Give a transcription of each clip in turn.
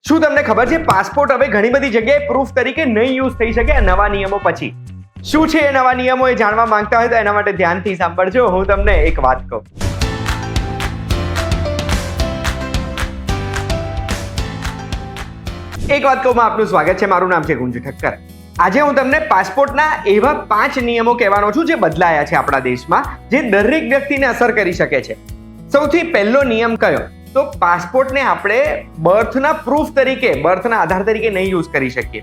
શું તમને ખબર છે પાસપોર્ટ હવે ઘણી બધી જગ્યાએ પ્રૂફ તરીકે નહીં યુઝ થઈ શકે આ નવા નિયમો પછી? શું છે એ નવા નિયમો એ જાણવા માંગતા હોય તો એના માટે ધ્યાનથી સાંભળજો. હું તમને એક વાત કહું. આપનું સ્વાગત છે. મારું નામ છે ગુંજુ ઠક્કર. આજે હું તમને પાસપોર્ટના એવા 5 નિયમો કહેવાનો છું જે બદલાયા છે આપણા દેશમાં, જે દરેક વ્યક્તિને અસર કરી શકે છે. સૌથી પહેલો નિયમ કયો? તો પાસપોર્ટને આપણે બર્થના પ્રૂફ તરીકે, બર્થના આધાર તરીકે નહીં યુઝ કરી શકીએ.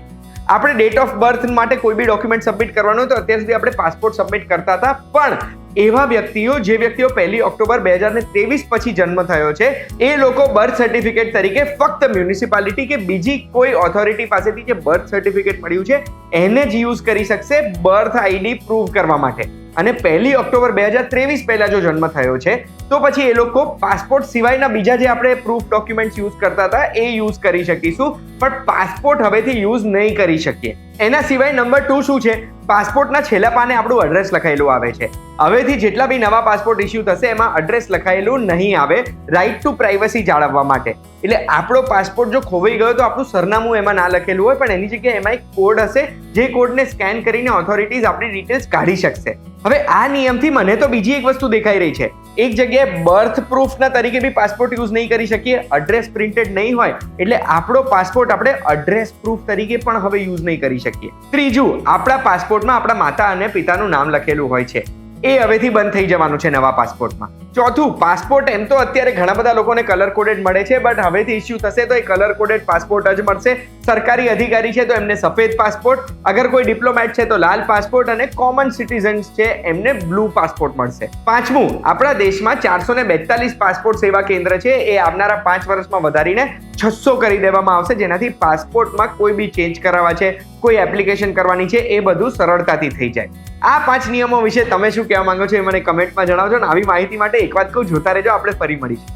આપણે ડેટ ઓફ બર્થ માટે કોઈ બી ડોક્યુમેન્ટ સબમિટ કરવાનું હોય તો અત્યાર સુધી આપણે પાસપોર્ટ સબમિટ કરતા હતા, પણ એવા વ્યક્તિઓ જે વ્યક્તિઓ 1 ઓક્ટોબર 2023 પછી જન્મ થયો છે એ લોકો બર્થ સર્ટિફિકેટ તરીકે ફક્ત મ્યુનિસિપાલિટી કે બીજી કોઈ ઓથોરિટી પાસેથી જે બર્થ સર્ટિફિકેટ મળ્યું છે એને જ યુઝ કરી શકશે બર્થ આઈડી પ્રૂવ કરવા માટે. અને 1 ઓક્ટોબર 2023 પહેલા જો જન્મ થયો છે તો પછી એ લોકો પાસપોર્ટ સિવાયના બીજા જે આપણે પ્રૂફ ડોક્યુમેન્ટ્સ યુઝ કરતા હતા એ યુઝ કરી શકીશું, પણ પાસપોર્ટ હવેથી યુઝ નહીં કરી શકીએ. એના સિવાય નંબર 2 શું છે? પાસપોર્ટના છેલ્લા પાને આપણું એડ્રેસ લખાયેલું આવે છે. હવેથી જેટલા બી નવા પાસપોર્ટ ઇસ્યુ થશે એમાં એડ્રેસ લખાયેલું નહીં આવે, રાઇટ ટુ પ્રાઇવસી જાળવવા માટે. એટલે આપણો પાસપોર્ટ જો ખોવાઈ ગયો તો આપણું સરનામું એમાં ના લખેલું હોય, પણ એની જગ્યાએ એમાં એક કોડ હશે જે કોડને સ્કેન કરીને ઓથોરિટીઝ આપણી ડિટેલ્સ કાઢી શકશે. હવે આ નિયમથી મને તો બીજી એક વસ્તુ દેખાઈ રહી છે. એક જગ્યાએ બર્થ પ્રૂફના તરીકે બી પાસપોર્ટ યુઝ નહીં કરી શકીએ, એડ્રેસ પ્રિન્ટેડ નહીં હોય, એટલે આપણો પાસપોર્ટ આપણે એડ્રેસ પ્રૂફ તરીકે પણ હવે યુઝ નહીં કરી શકીએ. ત્રીજું, આપણા પાસપોર્ટમાં આપણા માતા અને પિતાનું નામ લખેલું હોય છે એ હવેથી બંધ થઈ જવાનું છે નવા પાસપોર્ટમાં. ચોથું, પાસપોર્ટ એમ તો અત્યારે ઘણા બધા લોકોને કલર કોડેડ મળે છે, બટ હવેથી ઇસ્યુ થશે તો એ કલર કોડેડ પાસપોર્ટ જ મળશે. સરકારી અધિકારી છે તો એમને સફેદ પાસપોર્ટ, અગર કોઈ ડિપ્લોમેટ છે તો લાલ પાસપોર્ટ, અને કોમન સિટીઝન્સ છે એમને બ્લુ પાસપોર્ટ મળશે. પાંચમું, આપણા દેશમાં 442 પાસપોર્ટ સેવા કેન્દ્ર છે એ આવનારા 5 વર્ષમાં વધારીને 600 કરી દેવામાં આવશે, જેનાથી પાસપોર્ટમાં કોઈ બી ચેન્જ કરાવવા છે, કોઈ એપ્લિકેશન કરવાની છે, એ બધું સરળતાથી થઈ જાય. આ 5 નિયમો વિશે તમે શું કહેવા માંગો છો એ મને કમેન્ટમાં જણાવજો. અને આવી માહિતી માટે એક વાત કહું, જોતા રહેજો, આપણે ફરી મળીશું.